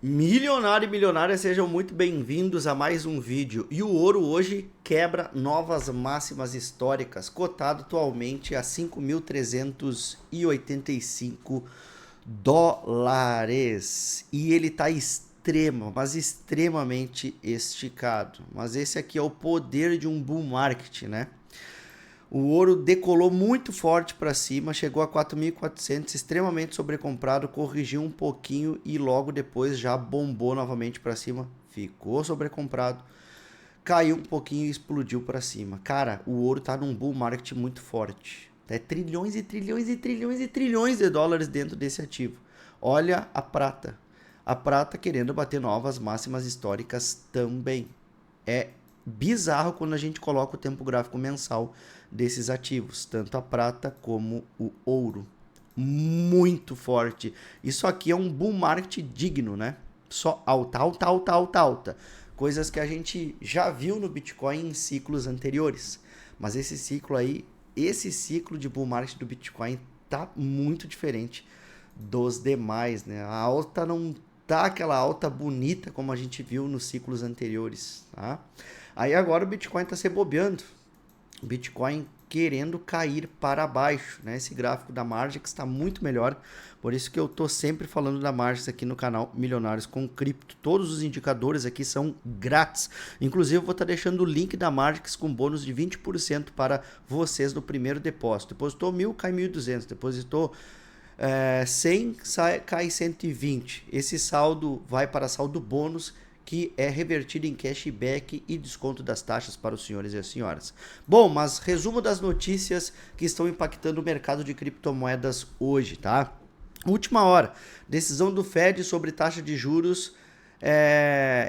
Milionário e milionária, sejam muito bem-vindos a mais um vídeo. E o ouro hoje quebra novas máximas históricas, cotado atualmente a 5.385 dólares. E ele está mas extremamente esticado. Mas esse aqui é o poder de um bull market, né? O ouro decolou muito forte para cima, chegou a 4.400, extremamente sobrecomprado, corrigiu um pouquinho e logo depois já bombou novamente para cima, ficou sobrecomprado, caiu um pouquinho e explodiu para cima. Cara, o ouro tá num bull market muito forte. É trilhões e trilhões e trilhões e trilhões de dólares dentro desse ativo. Olha a prata. A prata querendo bater novas máximas históricas também. É bizarro quando a gente coloca o tempo gráfico mensal desses ativos, tanto a prata como o ouro. Muito forte. Isso aqui é um bull market digno, né? Só alta, alta, alta, alta, alta. Coisas que a gente já viu no Bitcoin em ciclos anteriores. Mas esse ciclo de bull market do Bitcoin tá muito diferente dos demais, né? A alta não tá aquela alta bonita como a gente viu nos ciclos anteriores, tá? Aí agora o Bitcoin está se bobeando. O Bitcoin querendo cair para baixo, né? Esse gráfico da Margex está muito melhor, por isso que eu tô sempre falando da Margex aqui no canal Milionários com Cripto. Todos os indicadores aqui são grátis. Inclusive eu vou estar deixando o link da Margex com bônus de 20% para vocês no primeiro depósito. Depositou 1.000, cai 1.200. Depositou 100, cai 120. Esse saldo vai para saldo bônus, que é revertido em cashback e desconto das taxas para os senhores e as senhoras. Bom, mas resumo das notícias que estão impactando o mercado de criptomoedas hoje, tá? Última hora, decisão do Fed sobre taxa de juros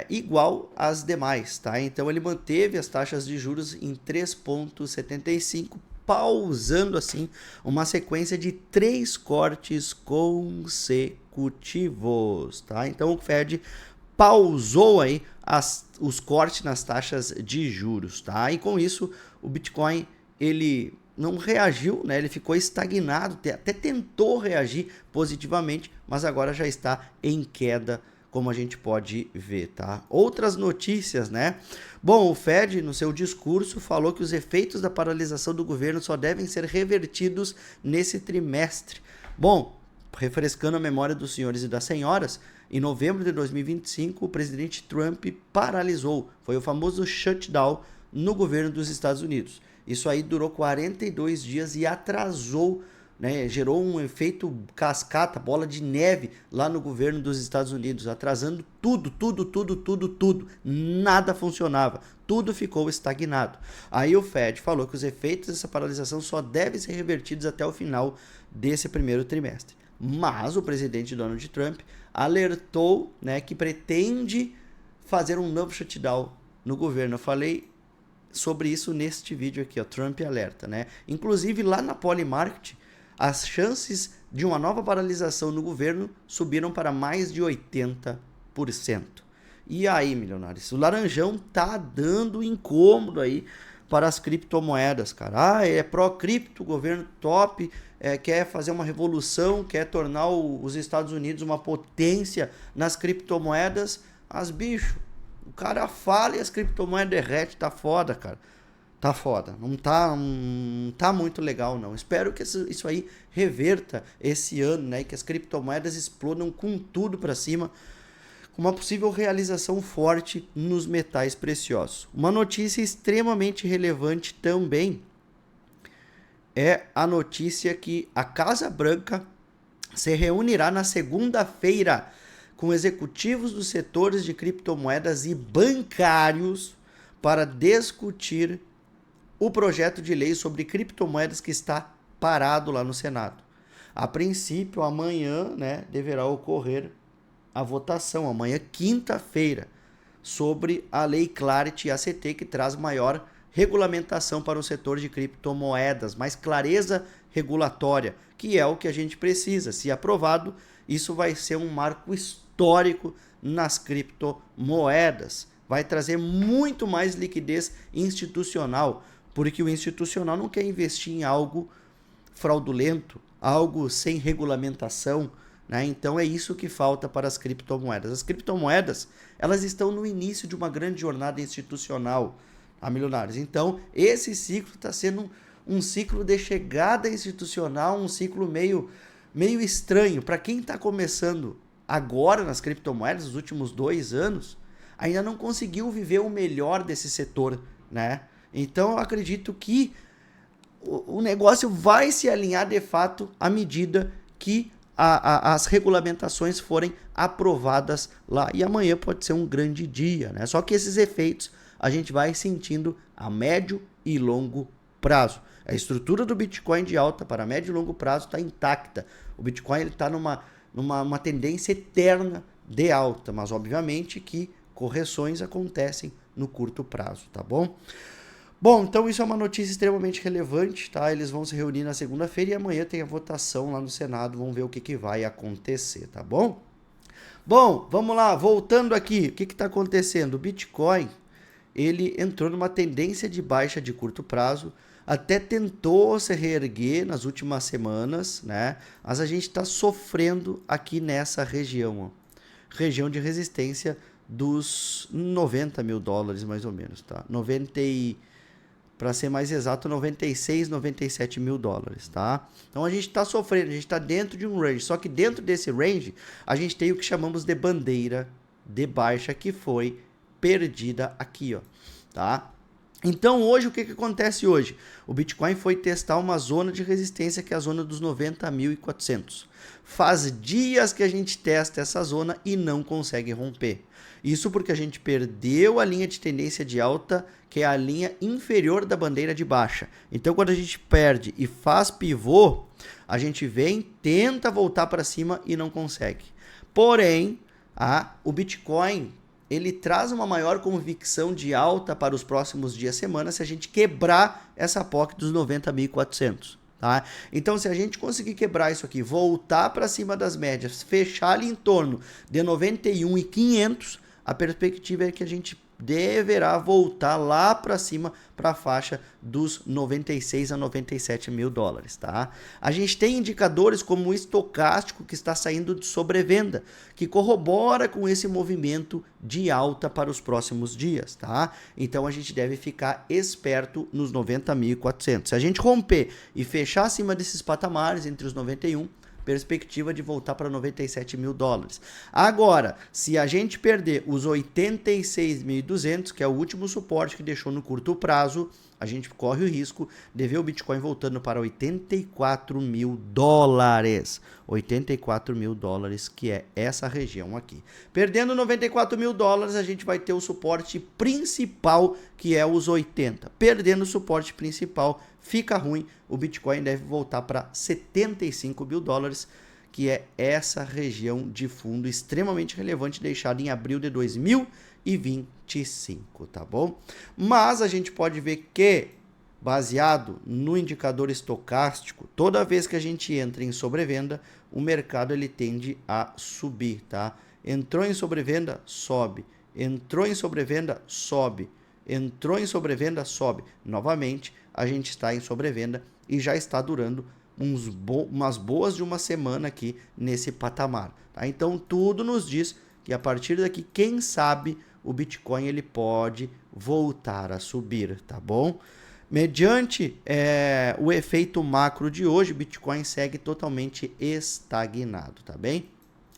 igual às demais, tá? Então ele manteve as taxas de juros em 3,75, pausando assim uma sequência de 3 cortes consecutivos, tá? Então o Fed pausou aí os cortes nas taxas de juros, tá? E com isso o Bitcoin ele não reagiu, né? Ele ficou estagnado, até tentou reagir positivamente, mas agora já está em queda, como a gente pode ver, tá? Outras notícias, né? Bom, o Fed, no seu discurso, falou que os efeitos da paralisação do governo só devem ser revertidos nesse trimestre. Bom, refrescando a memória dos senhores e das senhoras, em novembro de 2025, o presidente Trump paralisou, foi o famoso shutdown no governo dos Estados Unidos. Isso aí durou 42 dias e atrasou, né, gerou um efeito cascata, bola de neve lá no governo dos Estados Unidos, atrasando tudo. Nada funcionava, tudo ficou estagnado. Aí o Fed falou que os efeitos dessa paralisação só devem ser revertidos até o final desse primeiro trimestre. Mas o presidente Donald Trump alertou, né, que pretende fazer um novo shutdown no governo. Eu falei sobre isso neste vídeo aqui, ó, Trump alerta, né? Inclusive lá na Polymarket, as chances de uma nova paralisação no governo subiram para mais de 80%. E aí, milionários, o laranjão tá dando incômodo aí para as criptomoedas, cara. É pró-cripto, governo top, quer fazer uma revolução, quer tornar os Estados Unidos uma potência nas criptomoedas. Mas, bicho, o cara fala e as criptomoedas derrete, tá foda, cara. Tá foda, não tá muito legal não. Espero que isso aí reverta esse ano, né? Que as criptomoedas explodam com tudo para cima, com uma possível realização forte nos metais preciosos. Uma notícia extremamente relevante também é a notícia que a Casa Branca se reunirá na segunda-feira com executivos dos setores de criptomoedas e bancários para discutir o projeto de lei sobre criptomoedas que está parado lá no Senado. A princípio, amanhã, né, deverá ocorrer a votação, amanhã, quinta-feira, sobre a Lei Clarity ACT, que traz maior regulamentação para o setor de criptomoedas, mais clareza regulatória, que é o que a gente precisa. Se aprovado, isso vai ser um marco histórico nas criptomoedas. Vai trazer muito mais liquidez institucional, porque o institucional não quer investir em algo fraudulento, algo sem regulamentação, né? Então é isso que falta para as criptomoedas. As criptomoedas, elas estão no início de uma grande jornada institucional, a milionários. Então esse ciclo está sendo um ciclo de chegada institucional, um ciclo meio estranho. Para quem está começando agora nas criptomoedas, nos últimos 2 anos, ainda não conseguiu viver o melhor desse setor, né? Então eu acredito que o negócio vai se alinhar de fato à medida que as regulamentações forem aprovadas lá. E amanhã pode ser um grande dia, né? Só que esses efeitos a gente vai sentindo a médio e longo prazo. A estrutura do Bitcoin de alta para médio e longo prazo está intacta. O Bitcoin está numa tendência eterna de alta, mas obviamente que correções acontecem no curto prazo, tá bom? Bom, então isso é uma notícia extremamente relevante, tá? Eles vão se reunir na segunda-feira e amanhã tem a votação lá no Senado, vamos ver o que vai acontecer, tá bom? Bom, vamos lá, voltando aqui, o que está acontecendo? O Bitcoin, ele entrou numa tendência de baixa de curto prazo, até tentou se reerguer nas últimas semanas, né? Mas a gente está sofrendo aqui nessa região, ó. Região de resistência dos 90 mil dólares, mais ou menos, tá? Para ser mais exato, 96, 97 mil dólares, tá? Então a gente está sofrendo, a gente está dentro de um range, só que dentro desse range a gente tem o que chamamos de bandeira de baixa, que foi perdida aqui, ó, tá? Então hoje, o que acontece hoje? O Bitcoin foi testar uma zona de resistência, que é a zona dos 90.400. Faz dias que a gente testa essa zona e não consegue romper. Isso porque a gente perdeu a linha de tendência de alta, que é a linha inferior da bandeira de baixa. Então quando a gente perde e faz pivô, a gente vem, tenta voltar para cima e não consegue. Porém, o Bitcoin, ele traz uma maior convicção de alta para os próximos dias, semanas, se a gente quebrar essa POC dos 90.400. Tá? Então, se a gente conseguir quebrar isso aqui, voltar para cima das médias, fechar ali em torno de 91.500, a perspectiva é que a gente deverá voltar lá para cima, para a faixa dos 96 a 97 mil dólares, tá? A gente tem indicadores como o estocástico, que está saindo de sobrevenda, que corrobora com esse movimento de alta para os próximos dias, tá? Então a gente deve ficar esperto nos 90.400. Se a gente romper e fechar acima desses patamares, entre os 91, perspectiva de voltar para 97 mil dólares. Agora, se a gente perder os 86.200, que é o último suporte que deixou no curto prazo, a gente corre o risco de ver o Bitcoin voltando para 84 mil dólares. 84 mil dólares, que é essa região aqui. Perdendo 94 mil dólares, a gente vai ter o suporte principal, que é os 80. Perdendo o suporte principal, fica ruim. O Bitcoin deve voltar para 75 mil dólares, que é essa região de fundo extremamente relevante, deixada em abril de 2025, tá bom? Mas a gente pode ver que, baseado no indicador estocástico, toda vez que a gente entra em sobrevenda, o mercado ele tende a subir, tá? Entrou em sobrevenda, sobe. Entrou em sobrevenda, sobe. Entrou em sobrevenda, sobe. Novamente, a gente está em sobrevenda e já está durando umas boas de uma semana aqui nesse patamar, tá? Então, tudo nos diz que a partir daqui, quem sabe, o Bitcoin ele pode voltar a subir, tá bom? Mediante o efeito macro de hoje, o Bitcoin segue totalmente estagnado, tá bem?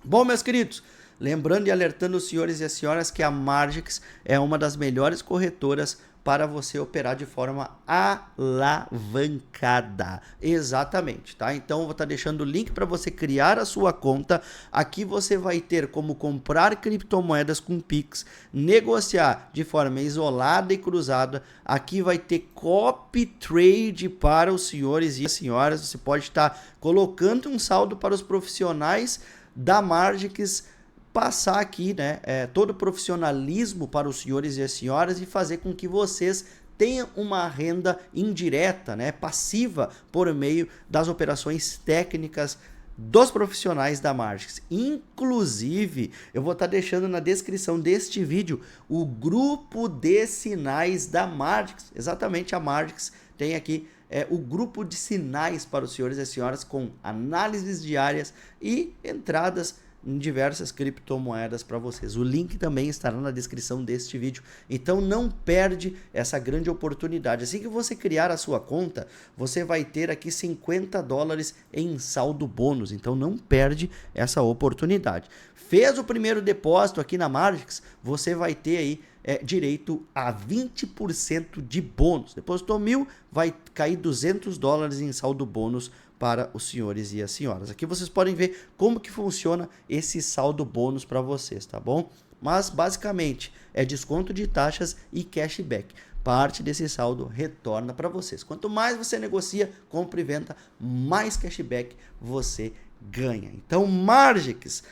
Bom, meus queridos, lembrando e alertando os senhores e as senhoras que a Margex é uma das melhores corretoras para você operar de forma alavancada. Exatamente, tá? Então, eu vou estar deixando o link para você criar a sua conta. Aqui você vai ter como comprar criptomoedas com Pix, negociar de forma isolada e cruzada. Aqui vai ter copy trade para os senhores e as senhoras. Você pode estar colocando um saldo para os profissionais da Margex, passar aqui, né, todo o profissionalismo para os senhores e as senhoras e fazer com que vocês tenham uma renda indireta, né, passiva, por meio das operações técnicas dos profissionais da Margex. Inclusive, eu vou estar deixando na descrição deste vídeo o grupo de sinais da Margex. Exatamente, a Margex tem aqui o grupo de sinais para os senhores e senhoras com análises diárias e entradas em diversas criptomoedas para vocês. O link também estará na descrição deste vídeo. Então não perde essa grande oportunidade. Assim que você criar a sua conta, você vai ter aqui $50 em saldo bônus. Então não perde essa oportunidade. Fez o primeiro depósito aqui na Margix, você vai ter aí direito a 20% de bônus. Depositou 1.000, vai cair $200 em saldo bônus para os senhores e as senhoras. Aqui vocês podem ver como que funciona esse saldo bônus para vocês, tá bom? Mas basicamente é desconto de taxas e cashback. Parte desse saldo retorna para vocês. Quanto mais você negocia, compra e venda, mais cashback você ganha. Então, Margix,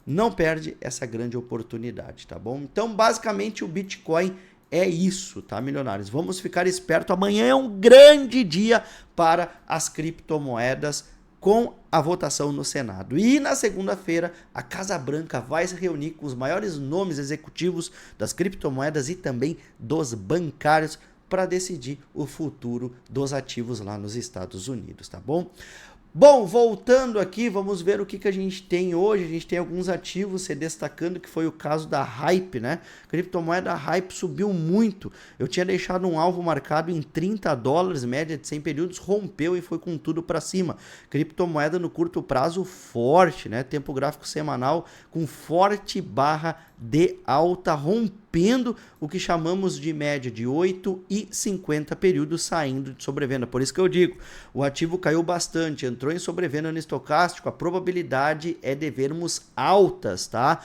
não perde essa grande oportunidade, tá bom? Então, basicamente, o Bitcoin é isso, tá, milionários? Vamos ficar esperto. Amanhã é um grande dia para as criptomoedas com a votação no Senado. E na segunda-feira, a Casa Branca vai se reunir com os maiores nomes executivos das criptomoedas e também dos bancários para decidir o futuro dos ativos lá nos Estados Unidos, tá bom? Bom, voltando aqui, vamos ver o que a gente tem hoje. A gente tem alguns ativos se destacando, que foi o caso da Hype, né? A criptomoeda Hype subiu muito. Eu tinha deixado um alvo marcado em $30, média de 100 períodos, rompeu e foi com tudo para cima. Criptomoeda no curto prazo forte, né? Tempo gráfico semanal com forte barra de alta, rompendo o que chamamos de média de 8 e 50 períodos saindo de sobrevenda. Por isso que eu digo, o ativo caiu bastante, entrou em sobrevenda no estocástico, a probabilidade é de vermos altas, tá?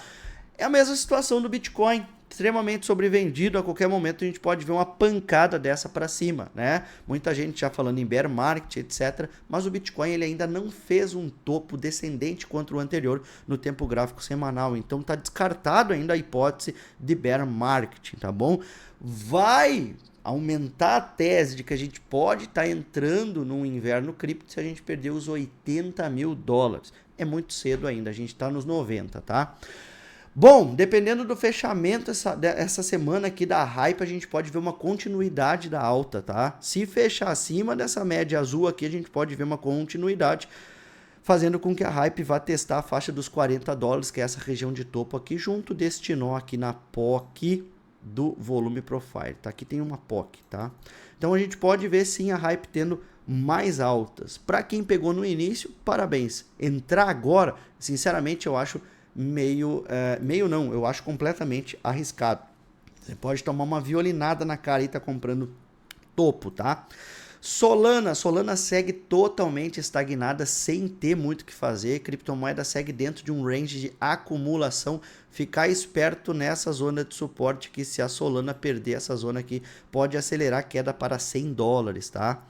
É a mesma situação do Bitcoin, extremamente sobrevendido, a qualquer momento a gente pode ver uma pancada dessa para cima, né? Muita gente já falando em bear market, etc. Mas o Bitcoin ele ainda não fez um topo descendente contra o anterior no tempo gráfico semanal, então tá descartado ainda a hipótese de bear market, tá bom? Vai aumentar a tese de que a gente pode estar entrando num inverno cripto se a gente perder os $80.000. É muito cedo ainda, a gente está nos 90, tá? Bom, dependendo do fechamento essa semana aqui da Hype, a gente pode ver uma continuidade da alta, tá? Se fechar acima dessa média azul aqui, a gente pode ver uma continuidade, fazendo com que a Hype vá testar a faixa dos $40, que é essa região de topo aqui, junto deste nó aqui na POC do volume profile, tá? Aqui tem uma POC, tá? Então a gente pode ver sim a Hype tendo mais altas. Para quem pegou no início, parabéns. Entrar agora, sinceramente, eu acho eu acho completamente arriscado. Você pode tomar uma violinada na cara e tá comprando topo, tá? Solana segue totalmente estagnada, sem ter muito o que fazer. Criptomoeda segue dentro de um range de acumulação. Ficar esperto nessa zona de suporte, que se a Solana perder essa zona aqui, pode acelerar a queda para $100, tá?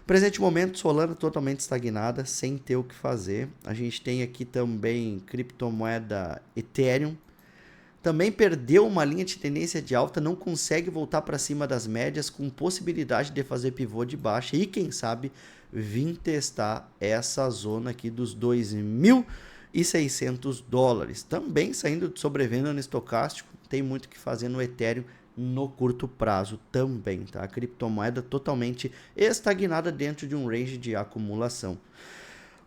Presente momento, Solana totalmente estagnada, sem ter o que fazer. A gente tem aqui também criptomoeda Ethereum. Também perdeu uma linha de tendência de alta, não consegue voltar para cima das médias, com possibilidade de fazer pivô de baixa e, quem sabe, vir testar essa zona aqui dos $2.600. Também saindo de sobrevenda no estocástico, tem muito o que fazer no Ethereum no curto prazo também, tá? A criptomoeda totalmente estagnada dentro de um range de acumulação.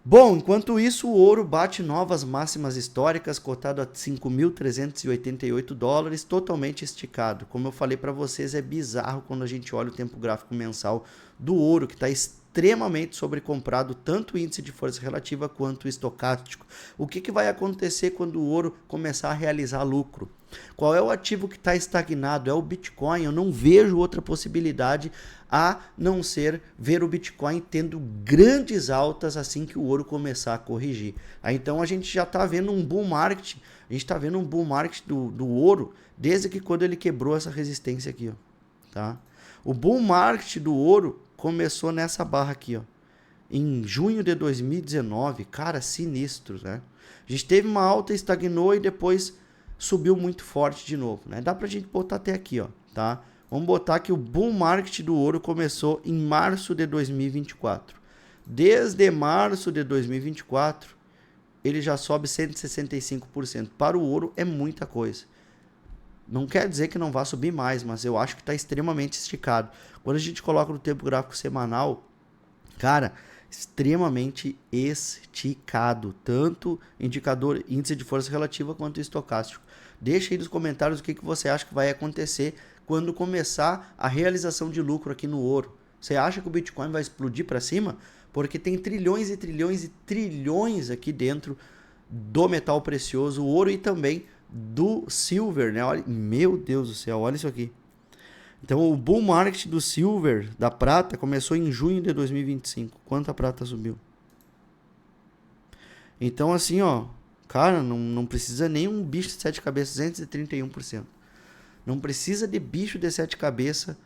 Bom, enquanto isso, o ouro bate novas máximas históricas, cotado a $5.388, totalmente esticado. Como eu falei para vocês, é bizarro quando a gente olha o tempo gráfico mensal do ouro, que está extremamente sobrecomprado, tanto o índice de força relativa quanto o estocástico. O que vai acontecer quando o ouro começar a realizar lucro? Qual é o ativo que está estagnado? É o Bitcoin. Eu não vejo outra possibilidade a não ser ver o Bitcoin tendo grandes altas assim que o ouro começar a corrigir. Então a gente já está vendo um bull market. A gente está vendo um bull market do ouro desde que quando ele quebrou essa resistência aqui, ó, tá? O bull market do ouro começou nessa barra aqui, ó, em junho de 2019. Cara, sinistro, né? A gente teve uma alta, estagnou e depois subiu muito forte de novo, né? Dá pra gente botar até aqui, ó, tá? Vamos botar que o bull market do ouro começou em março de 2024. Desde março de 2024, ele já sobe 165%. Para o ouro é muita coisa. Não quer dizer que não vá subir mais, mas eu acho que está extremamente esticado. Quando a gente coloca no tempo gráfico semanal, Cara, extremamente esticado, tanto indicador índice de força relativa quanto estocástico. Deixa aí nos comentários o que você acha que vai acontecer quando começar a realização de lucro aqui no ouro. Você acha que o Bitcoin vai explodir para cima? Porque tem trilhões e trilhões e trilhões aqui dentro do metal precioso, o ouro e também do silver, né? Olha, meu Deus do céu, olha isso aqui. Então o bull market do silver, da prata, começou em junho de 2025. Quanto a prata subiu? Então assim, ó, cara, não precisa nem um bicho de 7 cabeças, 231%. Não precisa de bicho de 7 cabeças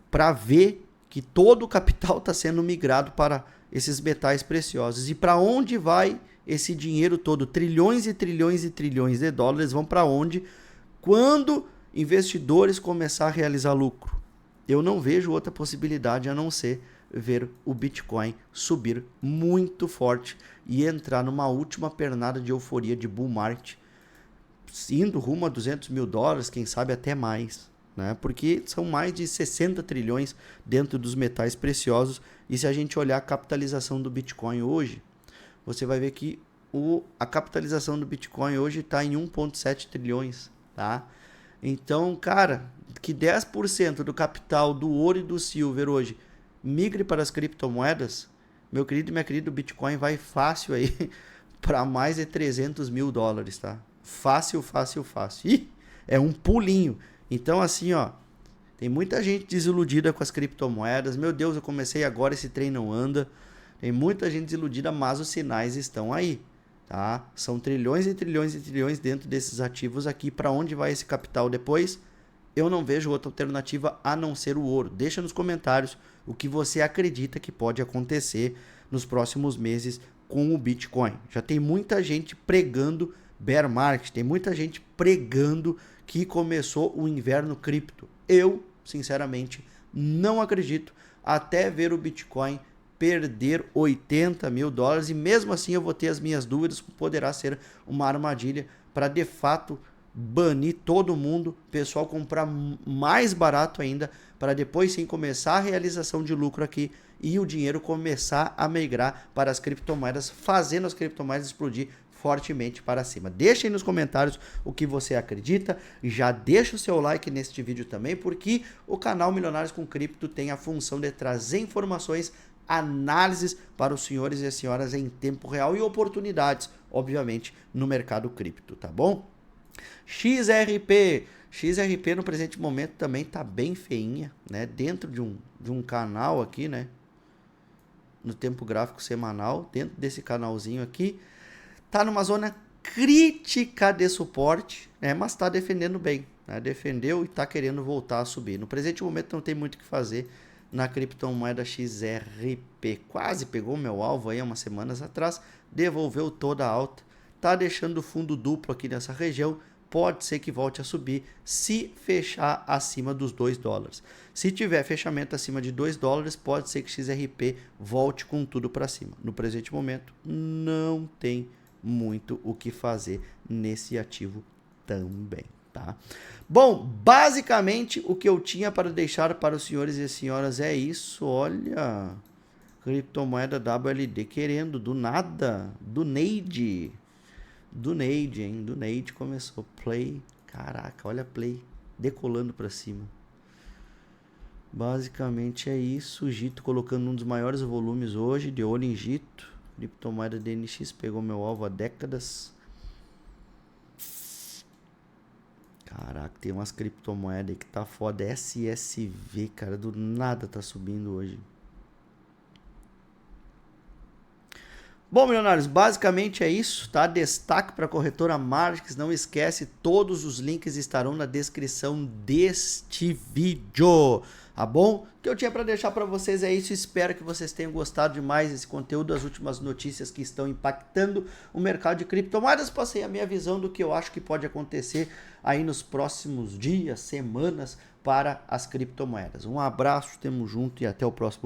para ver que todo o capital está sendo migrado para esses metais preciosos. E para onde vai esse dinheiro todo? Trilhões e trilhões e trilhões de dólares vão para onde? Quando investidores começar a realizar lucro. Eu não vejo outra possibilidade a não ser ver o Bitcoin subir muito forte e entrar numa última pernada de euforia de bull market, indo rumo a 200 mil dólares, quem sabe até mais, né? Porque são mais de 60 trilhões dentro dos metais preciosos. E se a gente olhar a capitalização do Bitcoin hoje, você vai ver que a capitalização do Bitcoin hoje está em 1,7 trilhões, tá? Então, cara, que 10% do capital do ouro e do silver hoje migre para as criptomoedas, meu querido e minha querida, o Bitcoin vai fácil aí para mais de 300 mil dólares, tá? Fácil, fácil, fácil. Ih, é um pulinho. Então, assim, ó, tem muita gente desiludida com as criptomoedas. Meu Deus, eu comecei agora, esse trem não anda. Tem muita gente desiludida, mas os sinais estão aí, tá? São trilhões e trilhões e trilhões dentro desses ativos aqui. Para onde vai esse capital depois? Eu não vejo outra alternativa a não ser o ouro. Deixa nos comentários o que você acredita que pode acontecer nos próximos meses com o Bitcoin. Já tem muita gente pregando bear market, tem muita gente pregando que começou o inverno cripto. Eu, sinceramente, não acredito até ver o Bitcoin perder 80 mil dólares, e mesmo assim eu vou ter as minhas dúvidas, poderá ser uma armadilha para de fato banir todo mundo, pessoal comprar mais barato ainda, para depois sim começar a realização de lucro aqui e o dinheiro começar a migrar para as criptomoedas, fazendo as criptomoedas explodir fortemente para cima. Deixa aí nos comentários o que você acredita, já deixa o seu like neste vídeo também, porque o canal Milionários com Cripto tem a função de trazer informações, análises para os senhores e as senhoras em tempo real e oportunidades, obviamente, no mercado cripto, tá bom? XRP no presente momento também tá bem feinha, né? Dentro de um canal aqui, né? No tempo gráfico semanal, dentro desse canalzinho aqui, tá numa zona crítica de suporte, né? Mas tá defendendo bem, né? Defendeu e tá querendo voltar a subir. No presente momento não tem muito o que fazer na criptomoeda XRP. Quase pegou meu alvo aí há umas semanas atrás, devolveu toda a alta, tá deixando fundo duplo aqui nessa região. Pode ser que volte a subir se fechar acima dos 2 dólares. Se tiver fechamento acima de 2 dólares, pode ser que XRP volte com tudo para cima. No presente momento, não tem muito o que fazer nesse ativo também, tá? Bom, basicamente o que eu tinha para deixar para os senhores e senhoras é isso. Olha, criptomoeda WLD querendo do nada, do Neide, hein? Do Neide começou. Play. Caraca, olha Play. Decolando pra cima. Basicamente é isso. Gito colocando um dos maiores volumes hoje. De olho em Gito. Criptomoeda DNX pegou meu alvo há décadas. Caraca, tem umas criptomoedas aí que tá foda. SSV, cara. Do nada tá subindo hoje. Bom, milionários, basicamente é isso, tá? Destaque para a corretora Markets, não esquece, todos os links estarão na descrição deste vídeo, tá bom? O que eu tinha para deixar para vocês é isso, espero que vocês tenham gostado demais desse conteúdo, das últimas notícias que estão impactando o mercado de criptomoedas. Passei a minha visão do que eu acho que pode acontecer aí nos próximos dias, semanas para as criptomoedas. Um abraço, tamo junto e até o próximo.